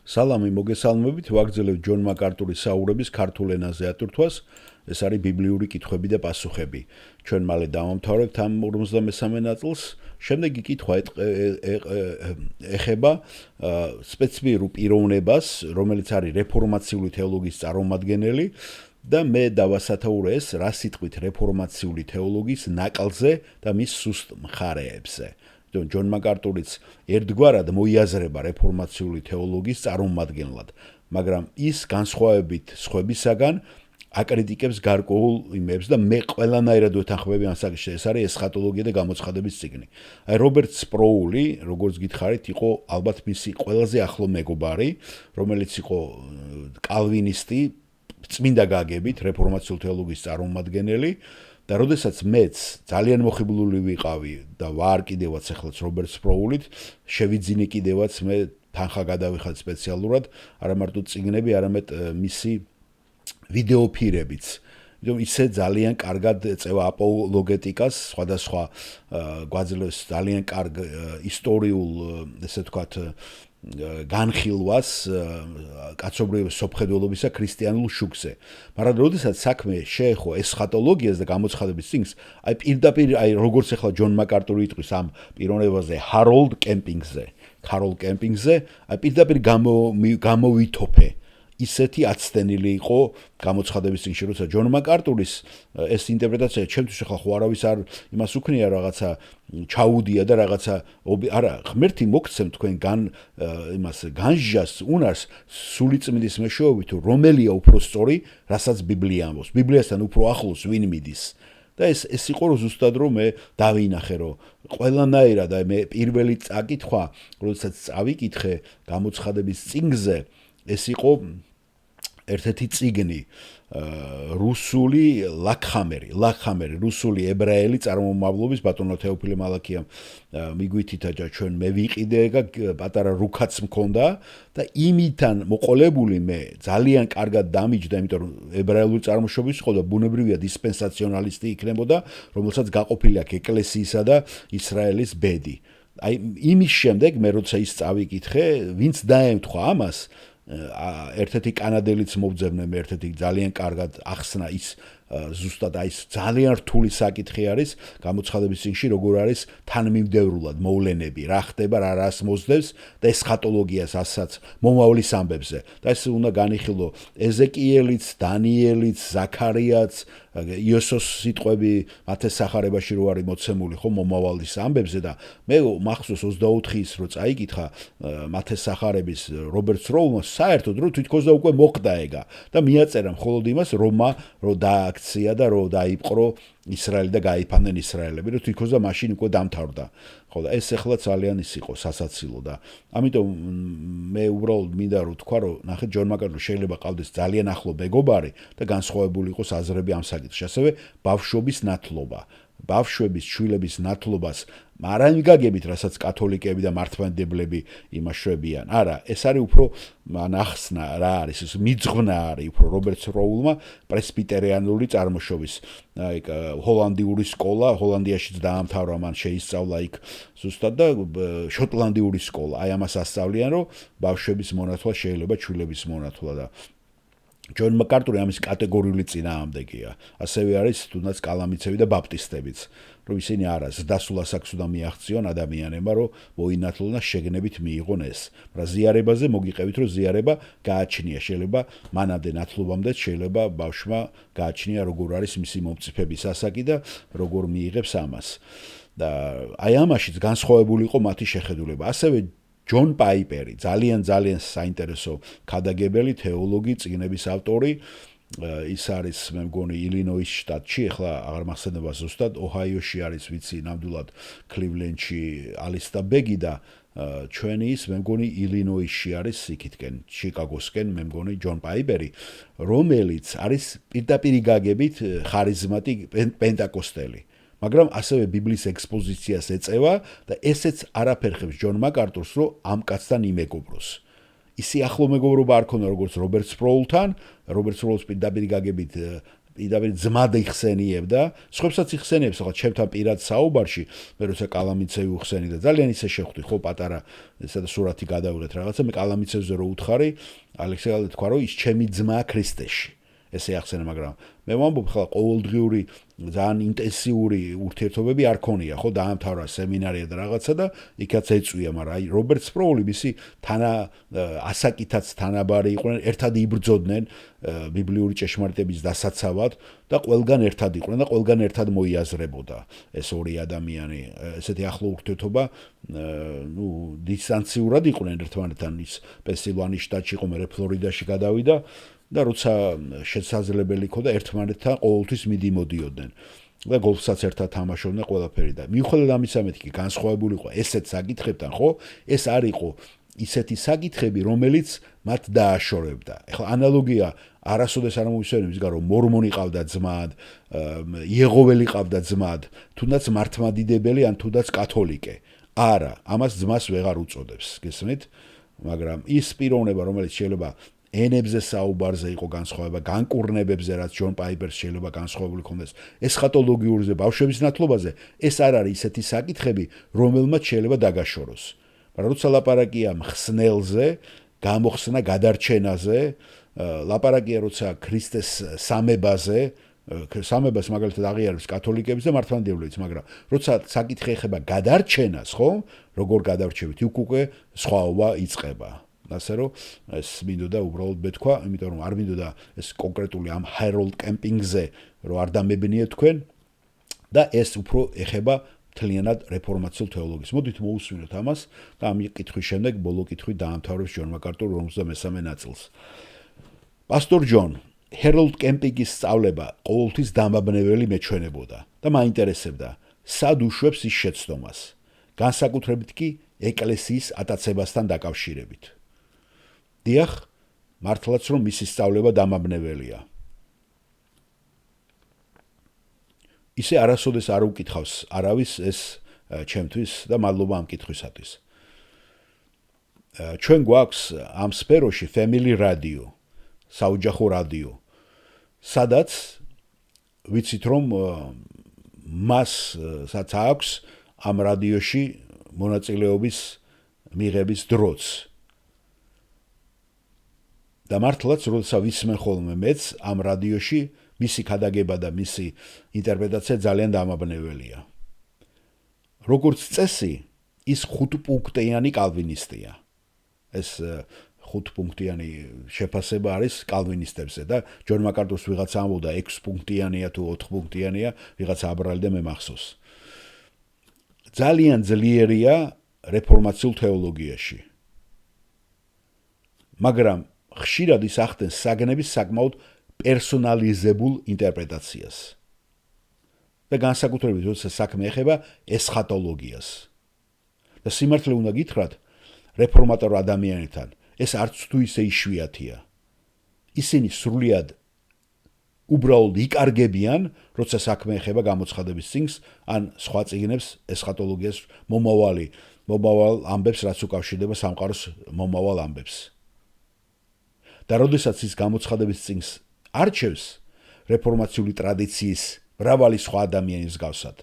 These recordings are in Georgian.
სალამი მოგესალმებით, ვაგრძელებთ ჯონ მაკარტურის საუბრების ქართულ ენაზე ათურთვას. ეს არის ბიბლიური კითხვები და პასუხები. ჩვენ მალე დავამთავრებთ ამ 53 ნაწილს. შემდეგი კითხვა ეხება სპეციფიურ პიროვნებას, რომელიც არის რეფორმაციული თეოლოგიის წარმომადგენელი და მე დავასათაურე ეს რა სიტყვით რეფორმაციული თეოლოგიის ნაკლზე და მის სუსტ მხარეებზე. ჯონ მაკარტურიც ერთგვარად მოიაზრება რეფორმაციული თეოლოგიის წარმომადგენლად, მაგრამ ის განსხვავებით სხვებისაგან აკრიტიკებს გარკვეულ იმებს და მე ყველანაირად ვეთანხმები ამ საკითხში. ეს არის ესხატოლოგია და გამოცხადების წიგნი. აი რობერტ სპროული, როგორც გითხარით, იყო ალბათ მისი ყველაზე ახლო მეგობარი, რომელიც იყო კალვინისტი, წმინდა გაგებით, რეფორმაციული თეოლოგიის წარმომადგენელი. და როდესაც მეც ძალიან მოხიბლული ვიყავი და ვარ კიდევაც ახლაც რობერტ სპროულით, შევიძინე კიდევაც მე თანხა გადავიხად სპეციალურად, არა მარტო წიგნები, არამედ მისი ვიდეოფირებიც. ისე ძალიან კარგად ეწევა აპოლოგეტიკას, სხვადასხვა გვაძლევს ძალიან კარგ ისტორიულ, ესე ვთქვათ, განხილვას კაცობრიობის სოფხედველობისა ქრისტიანულ შუქზე. მაგრამ როდესაც საქმე შეეხო ესხატოლოგიას და გამოცხადების წიგნს, აი პირდაპირ აი როგორც ახლა ჯონ მაკარტური იტყვის ამ პიროვნებაზე ჰაროლდ კემპინგზე, აი პირდაპირ გამოვითოფე. ისეთი აცდენილი იყო გამოცხადების წიგნში, როცა ჯონ მაკარტურის ეს ინტერპრეტაცია ჩემთვის ახლა ხო არავის არ იმას უქნია რაღაცა ჩაუდია და რაღაცა არა ღმერთი მოგცემ თქვენ იმას განსჯას უნარს სულიწმინდის მეშვეობით თუ რომელია უფრო სწორი, რასაც ბიბლია ამბობს. ბიბლიასთან უფრო ახლოს ვინ მიდის. და ეს იყო ზუსტად რომ მე დავინახე რომ ყველანაირად აი მე პირველი წაკითხვა, როდესაც წავიკითხე გამოცხადების წიგნზე, ეს იყო ერთ-ერთი წიგნი რუსული ლაკხამერი, რუსული ებრაელი წარმომავლობის ბატონო თეოფილე მალაქიამ მიგვითითა ჩვენ მე ვიყიდე პატარა რუქაც მქონდა და იმიდან მოყოლებული მე ძალიან კარგად დამიჯდა, იმიტომ რომ ებრაელური წარმოშობის იყო და ბუნებრივია დისპენსაციონალისტი იქნებოდა, რომელსაც გაყოფილი აქვს ეკლესიისა და ისრაელის ბედი. აი იმის შემდეგ მე როცა ის წავიკითხე, ვინც დაემთხვა ამას ერთ-ერთი კანადელიც მოვძებნე მე ერთ-ერთი ძალიან კარგად ახსნა ის ზუსტად აი ძალიან რთული საკითხი არის გამოცხადების წიგნში როგორ არის თანმიმდევრულად მოვლენები რა ხდება რა რას მოსდევს და ესხატოლოგიას ასაც მომავლის ამბებზე და ეს უნდა განიხილო ეზეკიელიც, დანიელიც, ზაქარიაც, იოსოს სიტყვები მათეს სახარებაში რო არის მოცემული ხო მომავლის ამბებზე და მე მახსოვს 24-ის რო წაიკითხა მათეს სახარების რობერტ სპროულმა საერთოდ რო თვითქოს და უკვე მოხდა ეგა და მიაწერა მხოლოდ იმას რომა რო დააქცია და რო დაიპყრო ისრაელი და გაიფანნენ ისრაელები რო თვითქოს და მაშინ უკვე დამთავრდა ხო და ეს ახლა ძალიან ის იყო სასაცილო და ამიტომ მე უბრალოდ მინდა რომ თქვა რომ ნახეთ ჯონ მაკარტური შეიძლება ყავდეს ძალიან ახლო მეგობარი და განსხვავებული იყოს აზრები ამ საკითხში ასევე ბავშვობის ნათლობა ბავშვების შვილების ნათლობას არ ამიგაგებით, რასაც კათოლიკები და მართლმადიდებლები იმაშვებიან. არა, ეს არის უფრო ნახსნა რა არის, ეს მიძღვნა არის უფრო რობერტ სპროულმა პრესბიტერიანული წარმოშობის. აი ჰოლანდიური სკოლა, ჰოლანდიაშიც დაამთავრა, მან შეისწავლა იქ ზუსტად და შოტლანდიური სკოლა. აი ამას ასწავლიან, რომ ბავშვების მონათლა შეიძლება შვილების მონათლა და ჯონ მაკარტური ამის კატეგორიული წინააღმდეგია. ასევე არის თუნდაც კალამიცები და ბაპტისტებიც, რომ ისინი არა ზრდასრულად აქვს უნდა მიაღწიონ ადამიანებმა, რომ მოინათლონ და შეგნებით მიიღონ ეს. მაგრამ ზიარებაზე მოგიყევით, რომ ზიარება გააჩნია, შეიძლება მანამდე ნათლობამდე შეიძლება ბავშვმა გააჩნია როგორ არის მისი მომწიფების ასაკი და როგორ მიიღებს ამას. და აი ამაშიც განსხვავებული იყო მათი შეხედულება. ასევე ჯონ პაიპერი, ძალიან საინტერესო ქადაგებელი, თეოლოგი, წიგნების ავტორი, ის არის მე მგონი ილინოის შტატში, ახლა აღარ მახსენდება ზუსტად, ოჰაიოში არის, ვიცი, ნამდვილად კლივლენდში ალისტა ბეგი და ჩვენი ის მე მგონი ილინოისში არის იქითკენ, შიკაგოსკენ მე მგონი ჯონ პაიპერი, რომელიც არის პირდაპირ გაგებით ხარიზმატი პენტაკოსტელი. მაგრამ ასევე ბიბლიის ექსპოზიციას ეწევა და ესეც არაფერ ხებს ჯონ მაკარტურს, რომ ამ კაცთან იმეგობროს. ისი ახლო მეგობრობა არ ქონდა როგორც რობერტ სპროულთან, რობერტ სპროულს პირდაპირ გაგებით პირდაპირ ძმად იხსენიებდა, სხვებსაც იხსენიებს, ახლა ჩემთან პირად საუბარში, მე როცა კალამიცევი უხსენი და ძალიან ისე შეხვდი, ხო პატარა ესა და სურათი გადავიღეთ რაღაცა, მე კალამიცევზე რო უთხარი, ალექსეი თქვა რომ ის ჩემი ძმაა ქრისტეში. ესე ახსენა, მაგრამ მე ვამბობ ხლა ყოველდღიური ძალიან ინტენსიური ურთიერთობები არ ქონია, ხო, დაამთავრა სემინარია და რაღაცა და იქაც ეწვია, მაგრამ აი რობერტ სპროული მისი ასაკითაც თანაბარი იყვნენ, ერთად იბრძოდნენ ბიბლიური ჭეშმარიტების დასაცავად და ყველგან ერთად იყვნენ და ყველგან ერთად მოიაზრებოდა ეს ორი ადამიანი, ესეთი ახლო ურთიერთობა, დისტანციურად იყვნენ ერთმანეთთან, ის პენსილვანიის შტატში იყო, მე ფლორიდაში გადავიდა და როცა შესაძლებელი იყო და ერთმანეთთან ყოველთვის მიდიმოდიოდნენ და გოლფსაც ერთად თამაშობდნენ ყველაფერი და მიუხედავად ამისა მეთქი კი განსხვავებული იყო ესეთ საკითხებთან, ხო? ეს არ იყო ისეთი საკითხები, რომელიც მათ დააშორებდა. ეხლა ანალოგია არასოდეს არ მომისვენებ ის რომ მორმონი ყავდა ძმად, იეღოველი ყავდა ძმად, თუნდაც მართლმადიდებელი ან თუნდაც კათოლიკე. არა, ამას ძმას ვეღარ უწოდებს, გესმით? მაგრამ ის პიროვნება, რომელიც შეიძლება ენებზე საუბარზე იყო განსხვავება, განკურნებებზე, რაც ჯონ პაიპერს შეიძლება განსხვავებული ქონდეს, ესხატოლოგიურზე, ბავშვების ნათლობაზე, ეს არ არის ისეთი საკითხები, რომელმაც შეიძლება დაგაშოროს. მაგრამ როცა ლაპარაკია მხსნელზე, გამოხსნა გადარჩენაზე, ლაპარაკია როცა ქრისტეს სამებაზე, სამებას მაგალითად აღიარებს კათოლიკების და მართლმადიდებლებიც, მაგრამ როცა საკითხი ეხება გადარჩენას, ხო? როგორ გადარჩევით, იქ უკვე სხვაობა იწყება. ასე რომ ეს მინდოდა უბრალოდ მეთქვა, იმიტომ რომ არ მინდოდა ეს კონკრეტული ამ ჰეროლდ კემპინგზე რომ არ დამებნიეთ თქვენ და ეს უფრო ეხება მთლიანად რეფორმაციულ თეოლოგიას. მოდით მოусმინოთ ამას და ამ კითხვის შემდეგ ბოლო კითხვით დაამთავრებს ჯონ მაკარტური 53 ნაწილს. პასტორ ჯონ, ჰეროლდ კემპინგის სწავლება ყოველთვის დამაბნეველი მეჩვენებოდა და მაინტერესებდა, სად უშვებს ის შეცდომას, განსაკუთრებით კი ეკლესიის ატაცებასთან დაკავშირებით. დიახ, მართლაც რომ მისი სწავლება დამაბნეველია. ისე არასოდეს არ უკითხავს არავის ეს ჩემთვის და მადლობა ამ კითხვისათვის. ჩვენ გვაქვს ამ სფეროში Family Radio, საოჯახო რადიო, სადაც ვიცით რომ მასაც აქვს ამ რადიოში მონაწილეობის მიღების დროც. და მართლაც როდესაც ვისმენ ხოლმე მეც ამ რადიოში მისი ქადაგება და მისი ინტერპრეტაცია ძალიან დამაბნეველია. როგორც წესი, ის 5-პუნქტიანი კალვინისტია. ეს 5-პუნქტიანი შეფასება არის კალვინისტებზე და ჯონ მაკარტურს ვიღაცა ამბობდა 6-პუნქტიანია თუ 4-პუნქტიანია, ვიღაცა აბრალი და მე მახსოვს. ძალიან ძლიერია რეფორმაციულ თეოლოგიაში. მაგრამ ხშირად ის ახდენს საგნების საკმაოდ პერსონალიზებულ ინტერპრეტაციას. და განსაკუთრებით როდესაც საქმე ეხება ესხატოლოგიას. და სიმართლე უნდა გითხრათ, რეფორმატორ ადამიანებთან ეს არც თუ ისე იშვიათია. ისინი სრულიად უბრალოდ იკარგებიან, როცა საქმე ეხება გამოცხადების წიგნს ან სხვა წიგნებს ესხატოლოგიას მომავალ ამბებს, რაც უკავშირდება სამყაროს მომავალ ამბებს. და როდესაც ის გამოცხადების წიგნს არჩევს რეფორმაციული ტრადიციის მრავალი სხვა ადამიანის მსგავსად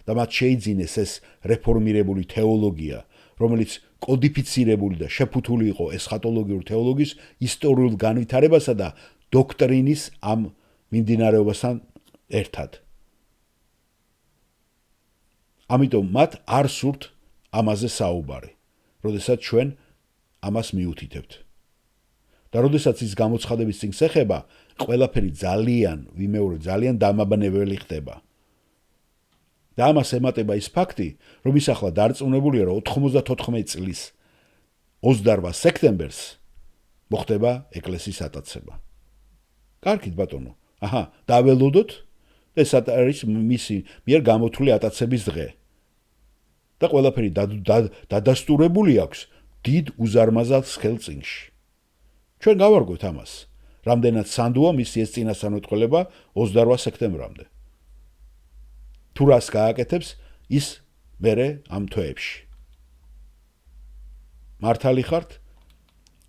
და მათ შეიძინეს ეს რეფორმირებული თეოლოგია, რომელიც კოდიფიცირებული და შეფუთული იყო ესხატოლოგიური თეოლოგიის ისტორიულ განვითარებასა და დოქტრინის ამ მიმდინარეობასთან ერთად. ამიტომ მათ არ სურთ ამაზე საუბარი, როდესაც ჩვენ ამას მიუთითებთ. და როდესაც ის გამოცხადების წიგნს ეხება, ყველაფერი ძალიან დამაბნეველი ხდება. და ამას ემატება ის ფაქტი, რომ ის ახლა დარწმუნებულია, რომ 94 წლის 28 სექტემბერს მოხდება ეკლესიის ატაცება. კარგით ბატონო. აჰა, დაველოდოთ, ეს არის მისი მიერ გამოთვლილი ატაცების დღე. და ყველაფერი დადასტურებული აქვს დიდ უზარმაზარ ხელწიგნში. ჩვენ გავარკვევთ ამას. რამდენად სანდოა მისი ეს წინასწარმეტყველება 28 სექტემბრამდე. თუ რას გააკეთებს ის მერე ამ თვეებში. მართალი ხართ?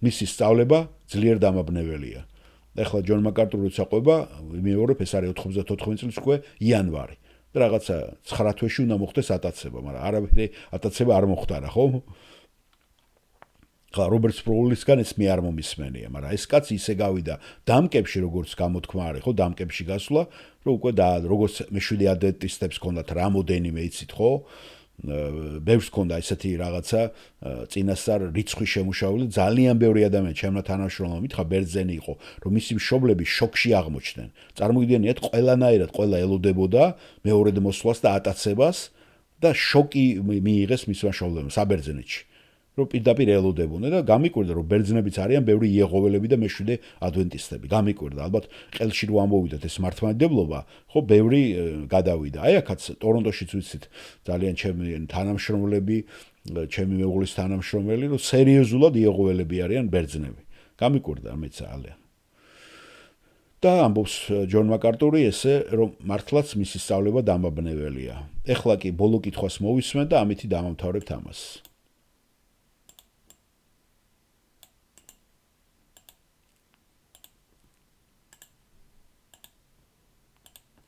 მისი სწავლება ძლიერ დამაბნეველია. ეხლა ჯონ მაკარტური ცაყვება, მეორე ეს არის 94 წლის უკვე იანვარი. და რაღაცა 9 თვეში უნდა მოხდეს ატაცება, მაგრამ არაფერი ატაცება არ მოხდარა, ხო? ხა რობერტ სპროულისგან ეს მე არ მომისმენია, მაგრამ ეს კაცი ისე გავიდა დამკებში, როგორც გამოთქმა არის, ხო, დამკებში გასვლა, რომ უკვე და როგორც მეშვიდე ადვენტისტებს ჰქონდათ რამოდენიმე იცით, ხო? ბევრს ჰქონდა ესეთი რაღაცა წინასწარ რიცხვი შემუშავებული, ძალიან ბევრი ადამიანი ჩემმა თანამშრომლმა მითხრა ბერძენი იყო, რომ მისი მშობლები შოკში აღმოჩნდნენ. წარმოგიდგენიათ, ყველანაირად ყველა ელოდებოდა მეორედ მოსვლას და ატაცებას და შოკი მიიღეს მისმა მშობლებმა საბერძნეთში. რომ პირდაპირ ელოდებოდნენ და გამიკვირდა რომ ბერძნებიც არიან ბევრი იეღოველები და მეშვიდე ადვენტისტები. გამიკვირდა ალბათ ყელში რო ამოვიდათ ეს მართლმადიდებლობა, ხო ბევრი გადავიდა. აი აქაც ტორონტოშიც ვიცით ძალიან ჩემი თანამშრომლები, ჩემი მეუღლის თანამშრომელი, რომ სერიოზულად იეღოველები არიან ბერძნები. გამიკვირდა მე ძალიან. და ამბობს ჯონ მაკარტური ესე რომ მართლაც მისი სწავლება დამაბნეველია. ეხლა კი ბოლო კითხვას მოვისმენ და ამითი დავამთავრებთ ამას.